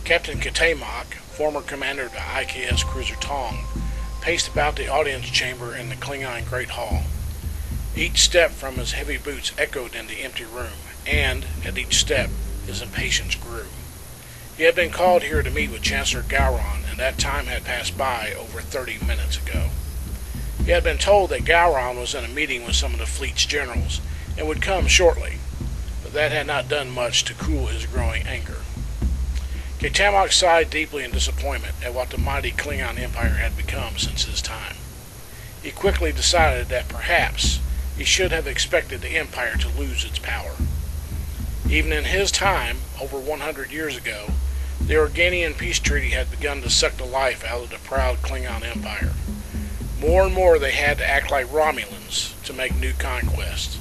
Captain Katamok, former commander of the IKS cruiser Tong, paced about the audience chamber in the Klingon Great Hall. Each step from his heavy boots echoed in the empty room, and, at each step, his impatience grew. He had been called here to meet with Chancellor Gowron, and that time had passed by over 30 minutes ago. He had been told that Gowron was in a meeting with some of the fleet's generals, and would come shortly, but that had not done much to cool his growing anger. Katamok sighed deeply in disappointment at what the mighty Klingon Empire had become since his time. He quickly decided that perhaps he should have expected the Empire to lose its power. Even in his time, over 100 years ago, the Organian peace treaty had begun to suck the life out of the proud Klingon Empire. More and more they had to act like Romulans to make new conquests.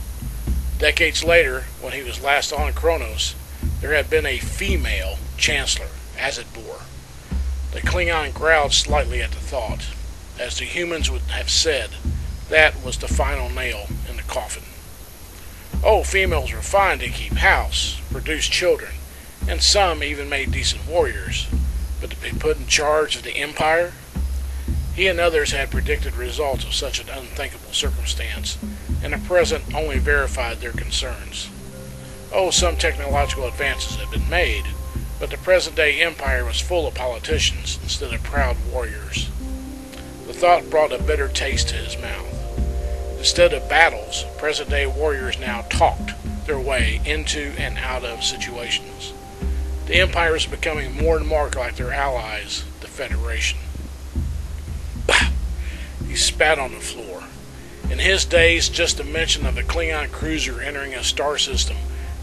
Decades later, when he was last on Kronos, there had been a female chancellor, Azadbor. The Klingon growled slightly at the thought. As the humans would have said, that was the final nail in the coffin. Oh, females were fine to keep house, produce children, and some even made decent warriors. But to be put in charge of the Empire? He and others had predicted results of such an unthinkable circumstance, and the present only verified their concerns. Oh, some technological advances had been made, but the present-day Empire was full of politicians instead of proud warriors. The thought brought a bitter taste to his mouth. Instead of battles, present-day warriors now talked their way into and out of situations. The Empire was becoming more and more like their allies, the Federation. Bah! He spat on the floor. In his days, just the mention of a Klingon cruiser entering a star system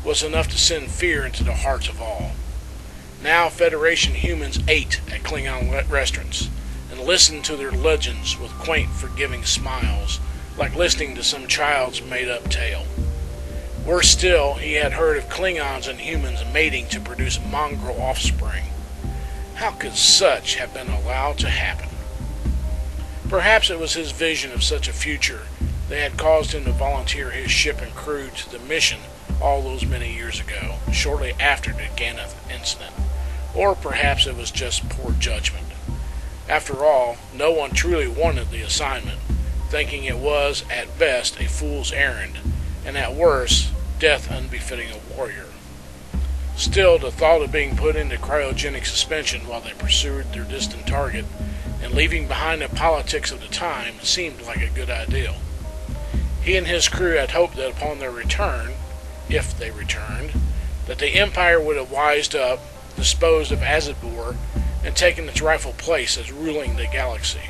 was enough to send fear into the hearts of all. Now Federation humans ate at Klingon restaurants and listened to their legends with quaint, forgiving smiles, like listening to some child's made-up tale. Worse still, he had heard of Klingons and humans mating to produce mongrel offspring. How could such have been allowed to happen? Perhaps it was his vision of such a future that had caused him to volunteer his ship and crew to the mission all those many years ago, shortly after the Ganeth incident. Or perhaps it was just poor judgment. After all, no one truly wanted the assignment, thinking it was, at best, a fool's errand, and at worst, death unbefitting a warrior. Still, the thought of being put into cryogenic suspension while they pursued their distant target, and leaving behind the politics of the time, seemed like a good idea. He and his crew had hoped that upon their return, if they returned, that the Empire would have wised up, disposed of Azadbor, and taken its rightful place as ruling the galaxy.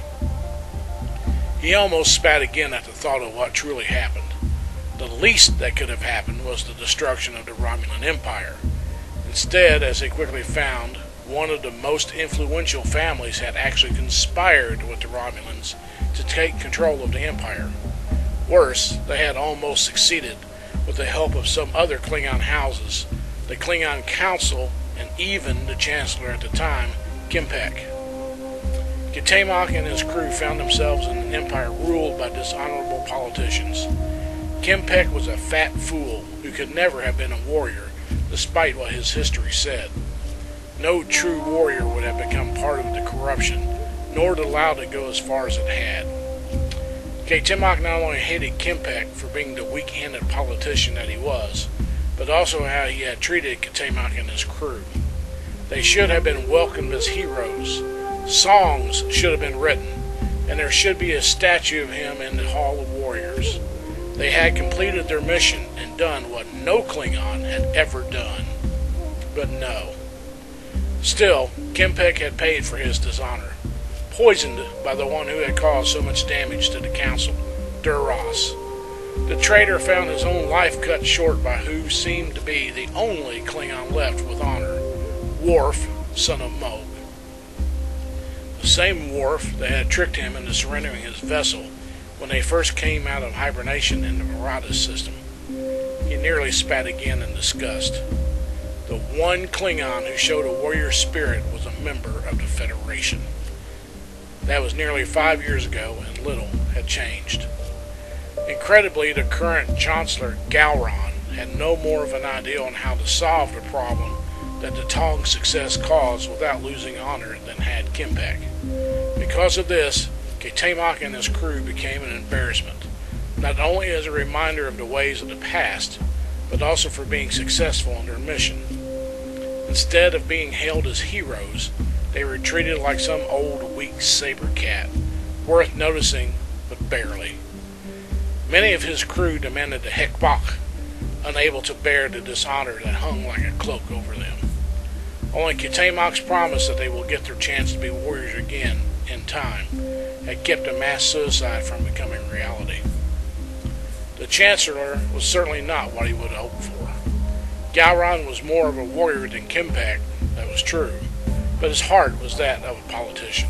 He almost spat again at the thought of what truly happened. The least that could have happened was the destruction of the Romulan Empire. Instead, as he quickly found, one of the most influential families had actually conspired with the Romulans to take control of the Empire. Worse, they had almost succeeded with the help of some other Klingon houses, the Klingon Council, and even the Chancellor at the time, Kimpek. Katamok and his crew found themselves in an empire ruled by dishonorable politicians. Kimpek was a fat fool who could never have been a warrior, despite what his history said. No true warrior would have become part of the corruption, nor allowed it go as far as it had. Katamok not only hated Kimpek for being the weak-handed politician that he was, but also how he had treated Katamok and his crew. They should have been welcomed as heroes. Songs should have been written, and there should be a statue of him in the Hall of Warriors. They had completed their mission and done what no Klingon had ever done. But no. Still, Kimpek had paid for his dishonor, poisoned by the one who had caused so much damage to the Council, Duras. The traitor found his own life cut short by who seemed to be the only Klingon left with honor, Worf, son of Moog. The same Worf that had tricked him into surrendering his vessel when they first came out of hibernation in the Marauders system. He nearly spat again in disgust. The one Klingon who showed a warrior spirit was a member of the Federation. That was nearly 5 years ago, and little had changed. Incredibly, the current Chancellor, Gowron, had no more of an idea on how to solve the problem that the Tong's success caused without losing honor than had Kimpak. Because of this, Katemok and his crew became an embarrassment, not only as a reminder of the ways of the past, but also for being successful in their mission. Instead of being hailed as heroes, they were treated like some old, weak saber cat, worth noticing, but barely. Many of his crew demanded the hekbok, unable to bear the dishonor that hung like a cloak over them. Only Katemok's promise that they will get their chance to be warriors again in time had kept a mass suicide from becoming reality. The Chancellor was certainly not what he would have hoped for. Gowron was more of a warrior than Kimpak, that was true, but his heart was that of a politician.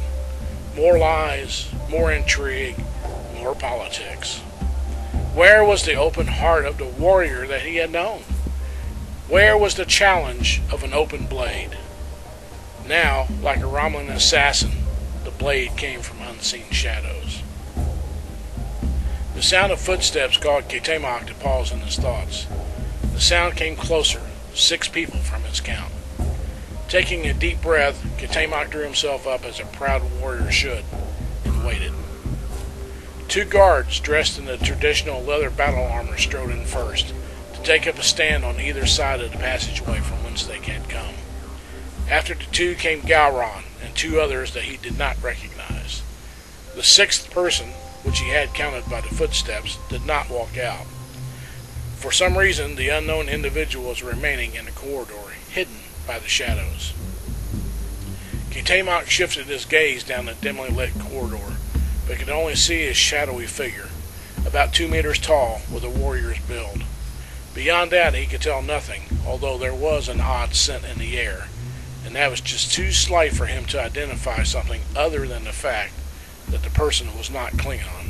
More lies, more intrigue, more politics. Where was the open heart of the warrior that he had known? Where was the challenge of an open blade? Now, like a Romulan assassin, the blade came from unseen shadows. The sound of footsteps caused Katemok to pause in his thoughts. The sound came closer, 6 people from his count. Taking a deep breath, Katemok drew himself up as a proud warrior should, and waited. 2 guards dressed in the traditional leather battle armor strode in first, to take up a stand on either side of the passageway from whence they had come. After the 2 came Gowron and 2 others that he did not recognize. The 6th person, which he had counted by the footsteps, did not walk out. For some reason, the unknown individual was remaining in the corridor, hidden by the shadows. Katemok shifted his gaze down the dimly lit corridor, but could only see his shadowy figure, about 2 meters tall, with a warrior's build. Beyond that, he could tell nothing, although there was an odd scent in the air, and that was just too slight for him to identify something other than the fact that the person was not Klingon.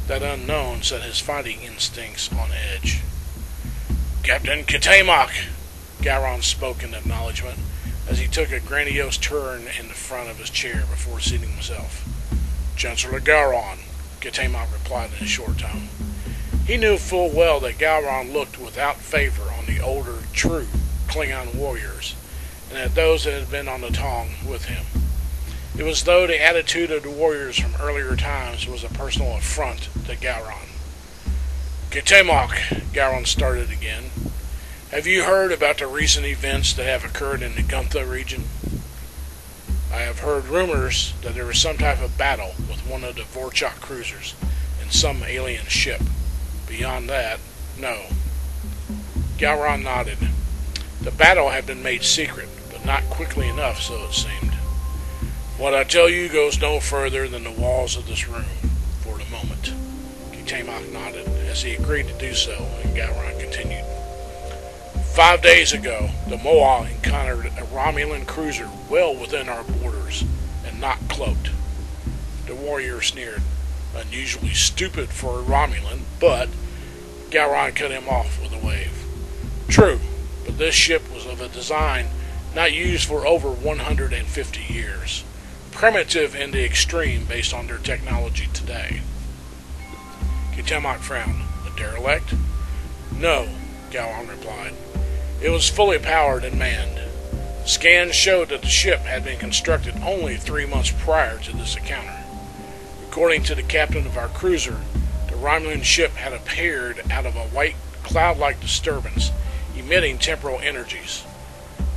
That unknown set his fighting instincts on edge. "Captain Katemok," Gowron spoke in acknowledgement, as he took a grandiose turn in the front of his chair before seating himself. "Chancellor Gowron," Katemok replied in a short tone. He knew full well that Gowron looked without favor on the older, true Klingon warriors, and at those that had been on the Tong with him. It was as though the attitude of the warriors from earlier times was a personal affront to Gowron. "Katemok," Gowron started again, "have you heard about the recent events that have occurred in the Guntha region?" "I have heard rumors that there was some type of battle with one of the Vorchak cruisers and some alien ship. Beyond that, no." Gowron nodded. The battle had been made secret, but not quickly enough, so it seemed. "What I tell you goes no further than the walls of this room, for the moment." Katemok nodded, as he agreed to do so, and Gowron continued. 5 days ago, the Moa encountered a Romulan cruiser well within our borders, and not cloaked. The warrior sneered. "Unusually stupid for a Romulan, but..." Gowron cut him off with a wave. "True, but this ship was of a design not used for over 150 years. Primitive in the extreme based on their technology today." Katemok frowned. "A derelict?" "No," Gowron replied. "It was fully powered and manned. Scans showed that the ship had been constructed only 3 months prior to this encounter. According to the captain of our cruiser, the Romulan ship had appeared out of a white cloud-like disturbance, emitting temporal energies.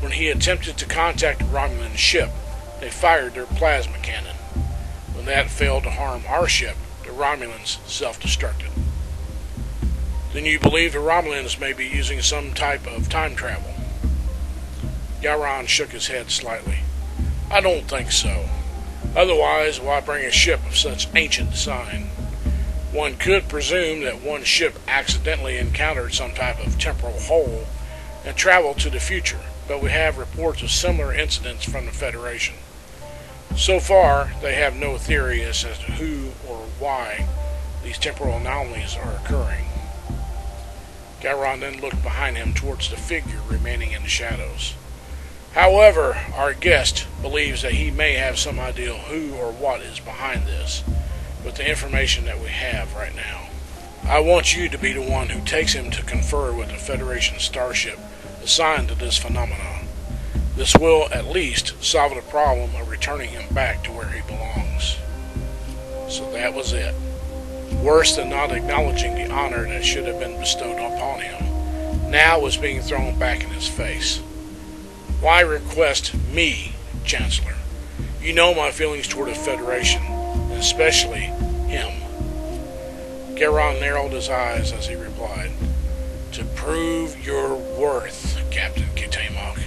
When he attempted to contact the Romulan ship, they fired their plasma cannon. When that failed to harm our ship, the Romulans self-destructed." "Then you believe the Romulans may be using some type of time travel?" Gowron shook his head slightly. "I don't think so. Otherwise, why bring a ship of such ancient design? One could presume that one ship accidentally encountered some type of temporal hole and traveled to the future, but we have reports of similar incidents from the Federation. So far, they have no theory as to who or why these temporal anomalies are occurring." Gowron then looked behind him towards the figure remaining in the shadows. "However, our guest believes that he may have some idea who or what is behind this, with the information that we have right now. I want you to be the one who takes him to confer with the Federation starship assigned to this phenomenon. This will at least solve the problem of returning him back to where he belongs. So that was it. Worse than not acknowledging the honor that should have been bestowed upon him, now was being thrown back in his face. Why request me, Chancellor? You know my feelings toward the Federation, and especially him. Garon narrowed his eyes as he replied, To prove your worth, Captain Kitamok.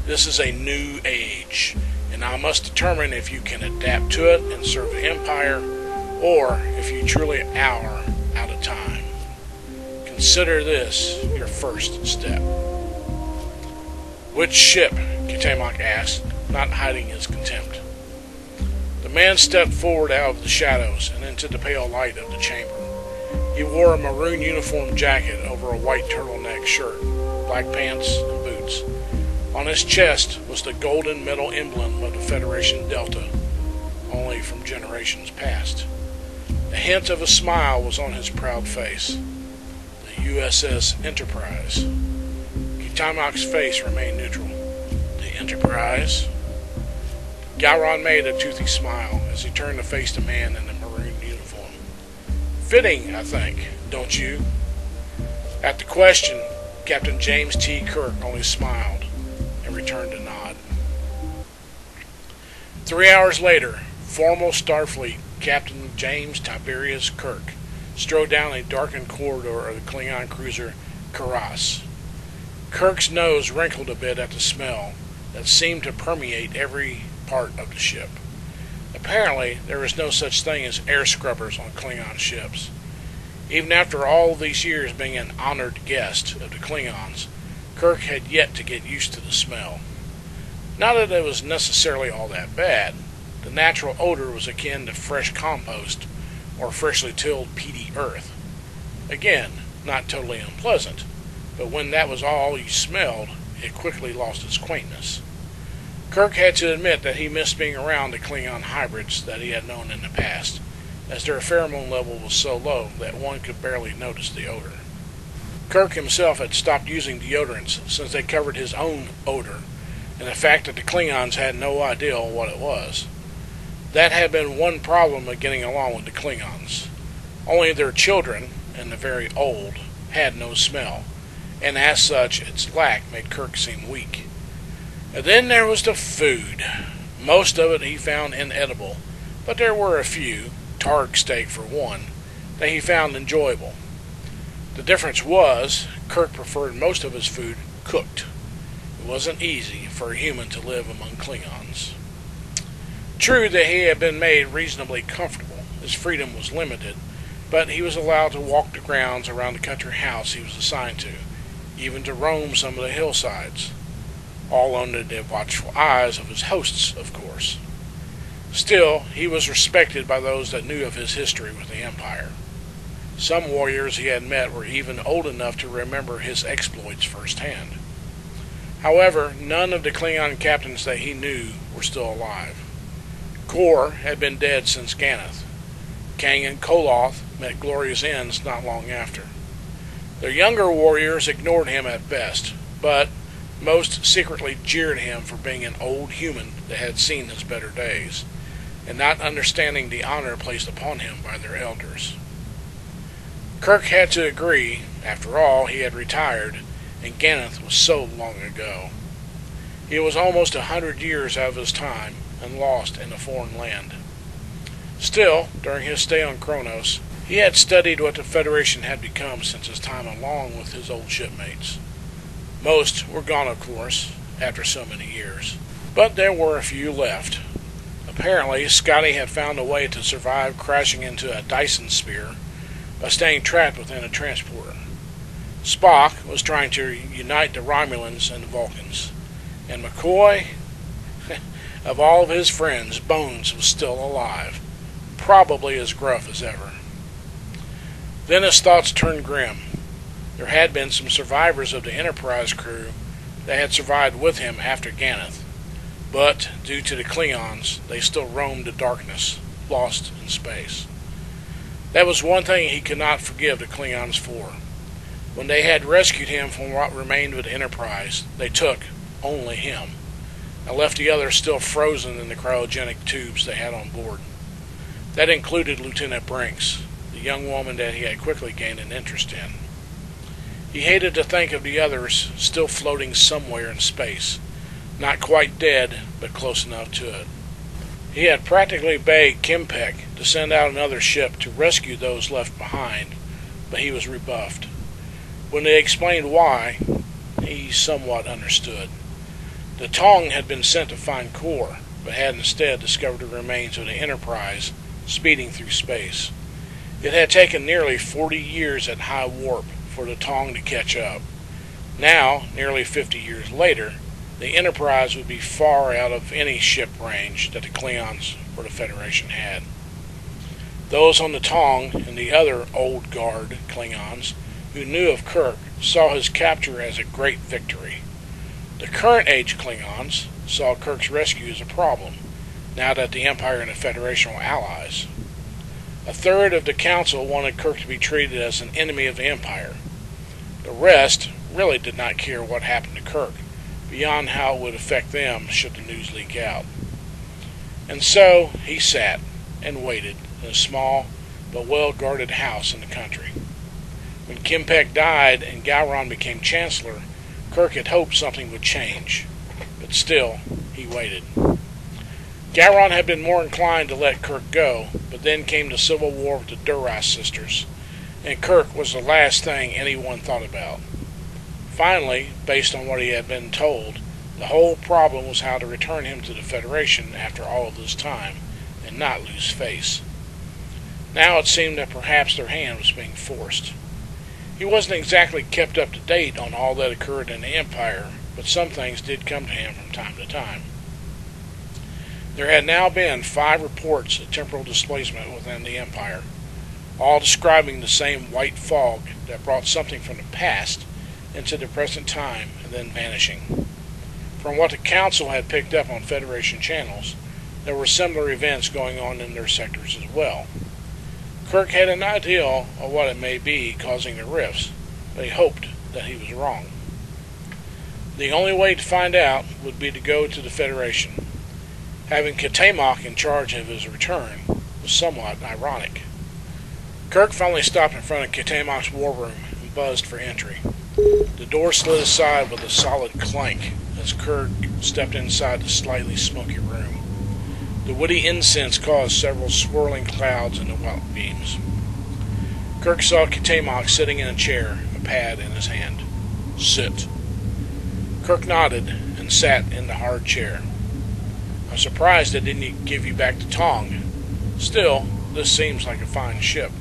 This is a new age, and I must determine if you can adapt to it and serve the Empire, or if you truly are out of time. Consider this your first step. Which ship? Kitamok asked, not hiding his contempt. The man stepped forward out of the shadows and into the pale light of the chamber. He wore a maroon uniform jacket over a white turtleneck shirt, black pants, and boots. On his chest was the golden metal emblem of the Federation Delta, only from generations past. A hint of a smile was on his proud face. The u.s.s. Enterprise. Kitamok's face remained neutral. The Enterprise? Garon made a toothy smile as he turned to face the man in the maroon uniform. Fitting, I think, don't you? At the question, Captain James T. Kirk only smiled and returned a nod. 3 hours later, formal Starfleet Captain James Tiberius Kirk strode down a darkened corridor of the Klingon cruiser Karas. Kirk's nose wrinkled a bit at the smell that seemed to permeate every part of the ship. Apparently, there was no such thing as air scrubbers on Klingon ships. Even after all these years being an honored guest of the Klingons, Kirk had yet to get used to the smell. Not that it was necessarily all that bad. The natural odor was akin to fresh compost or freshly tilled peaty earth. Again, not totally unpleasant, but when that was all you smelled, it quickly lost its quaintness. Kirk had to admit that he missed being around the Klingon hybrids that he had known in the past, as their pheromone level was so low that one could barely notice the odor. Kirk himself had stopped using deodorants since they covered his own odor, and the fact that the Klingons had no idea what it was. That had been one problem of getting along with the Klingons. Only their children, and the very old, had no smell, and as such its lack made Kirk seem weak. And then there was the food. Most of it he found inedible, but there were a few, targ steak for one, that he found enjoyable. The difference was, Kirk preferred most of his food cooked. It wasn't easy for a human to live among Klingons. True that he had been made reasonably comfortable. His freedom was limited, but he was allowed to walk the grounds around the country house he was assigned to, even to roam some of the hillsides. All under the watchful eyes of his hosts, of course. Still, he was respected by those that knew of his history with the Empire. Some warriors he had met were even old enough to remember his exploits firsthand. However, none of the Klingon captains that he knew were still alive. Kor had been dead since Ganeth. Kang and Koloth met glorious ends not long after. Their younger warriors ignored him at best, but most secretly jeered him for being an old human that had seen his better days, and not understanding the honor placed upon him by their elders. Kirk had to agree. After all, he had retired, and Ganeth was so long ago. He was almost 100 years out of his time, and lost in a foreign land. Still, during his stay on Kronos, he had studied what the Federation had become since his time along with his old shipmates. Most were gone, of course, after so many years, but there were a few left. Apparently, Scotty had found a way to survive crashing into a Dyson sphere by staying trapped within a transporter. Spock was trying to unite the Romulans and the Vulcans, and McCoy, of all of his friends, Bones was still alive, probably as gruff as ever. Then his thoughts turned grim. There had been some survivors of the Enterprise crew that had survived with him after Ganeth, but due to the Klingons, they still roamed the darkness, lost in space. That was one thing he could not forgive the Klingons for. When they had rescued him from what remained of the Enterprise, they took only him. and left the others still frozen in the cryogenic tubes they had on board. That included Lieutenant Brinks, the young woman that he had quickly gained an interest in. He hated to think of the others still floating somewhere in space, not quite dead, but close enough to it. He had practically begged Kimpeck to send out another ship to rescue those left behind, but he was rebuffed. When they explained why, he somewhat understood. The Tong had been sent to find Kor, but had instead discovered the remains of the Enterprise speeding through space. It had taken nearly 40 years at high warp for the Tong to catch up. Now, nearly 50 years later, the Enterprise would be far out of any ship range that the Klingons or the Federation had. Those on the Tong and the other old guard Klingons who knew of Kirk saw his capture as a great victory. The current age Klingons saw Kirk's rescue as a problem, now that the Empire and the Federation were allies. A third of the Council wanted Kirk to be treated as an enemy of the Empire. The rest really did not care what happened to Kirk, beyond how it would affect them should the news leak out. And so he sat and waited in a small but well-guarded house in the country. When Kimpeck died and Gowron became Chancellor, Kirk had hoped something would change, but still, he waited. Gowron had been more inclined to let Kirk go, but then came the civil war with the Duras sisters, and Kirk was the last thing anyone thought about. Finally, based on what he had been told, the whole problem was how to return him to the Federation after all of this time, and not lose face. Now it seemed that perhaps their hand was being forced. He wasn't exactly kept up to date on all that occurred in the Empire, but some things did come to him from time to time. There had now been 5 reports of temporal displacement within the Empire, all describing the same white fog that brought something from the past into the present time and then vanishing. From what the Council had picked up on Federation channels, there were similar events going on in their sectors as well. Kirk had an idea of what it may be causing the rifts, but he hoped that he was wrong. The only way to find out would be to go to the Federation. Having Katamok in charge of his return was somewhat ironic. Kirk finally stopped in front of Katamok's war room and buzzed for entry. The door slid aside with a solid clank as Kirk stepped inside the slightly smoky room. The woody incense caused several swirling clouds in the white beams. Kirk saw Katamok sitting in a chair, a pad in his hand. "Sit." Kirk nodded and sat in the hard chair. "I'm surprised they didn't give you back to Tong. Still, this seems like a fine ship."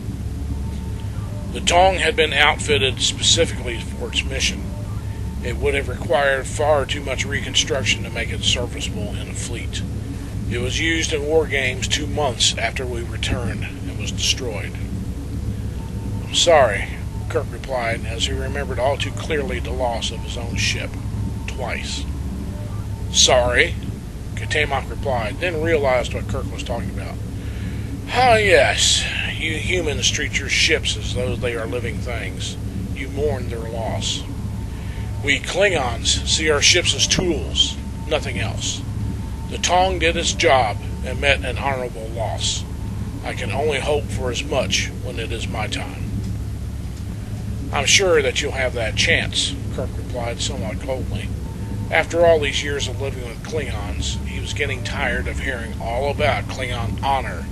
The Tong had been outfitted specifically for its mission. It would have required far too much reconstruction to make it serviceable in a fleet. It was used in war games 2 months after we returned and was destroyed. "I'm sorry," Kirk replied as he remembered all too clearly the loss of his own ship, twice. "Sorry?" Katamok replied, then realized what Kirk was talking about. "Ah, yes. You humans treat your ships as though they are living things. You mourn their loss. We Klingons see our ships as tools, nothing else. The Tong did its job and met an honorable loss. I can only hope for as much when it is my time." "I'm sure that you'll have that chance," Kirk replied somewhat coldly. After all these years of living with Klingons, he was getting tired of hearing all about Klingon honor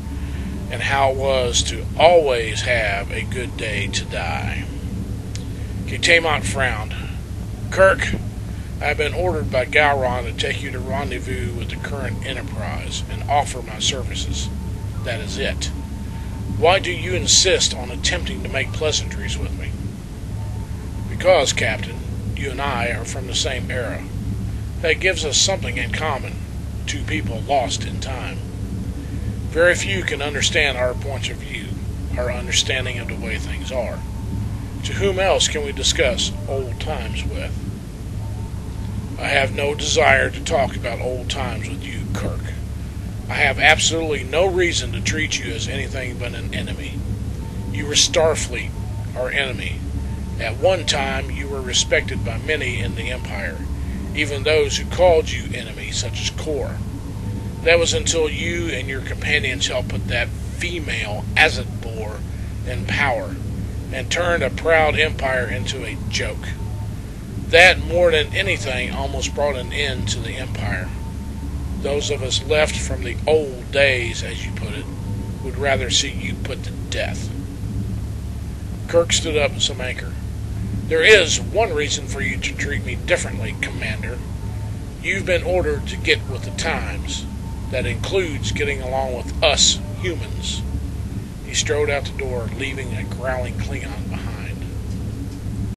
and how it was to always have a good day to die. Katamok frowned. "Kirk, I have been ordered by Gowron to take you to rendezvous with the current Enterprise and offer my services. That is it. Why do you insist on attempting to make pleasantries with me?" "Because, Captain, you and I are from the same era. That gives us something in common, 2 people lost in time. Very few can understand our points of view, our understanding of the way things are. To whom else can we discuss old times with?" "I have no desire to talk about old times with you, Kirk. I have absolutely no reason to treat you as anything but an enemy. You were Starfleet, our enemy. At one time you were respected by many in the Empire, even those who called you enemy, such as Kor. That was until you and your companions helped put that female Azatbor in power and turned a proud empire into a joke. That, more than anything, almost brought an end to the empire. Those of us left from the old days, as you put it, would rather see you put to death. Kirk stood up as some anchor. There is one reason for you to treat me differently, Commander. You've been ordered to get with the times. That includes getting along with us humans. He strode out the door, leaving a growling Klingon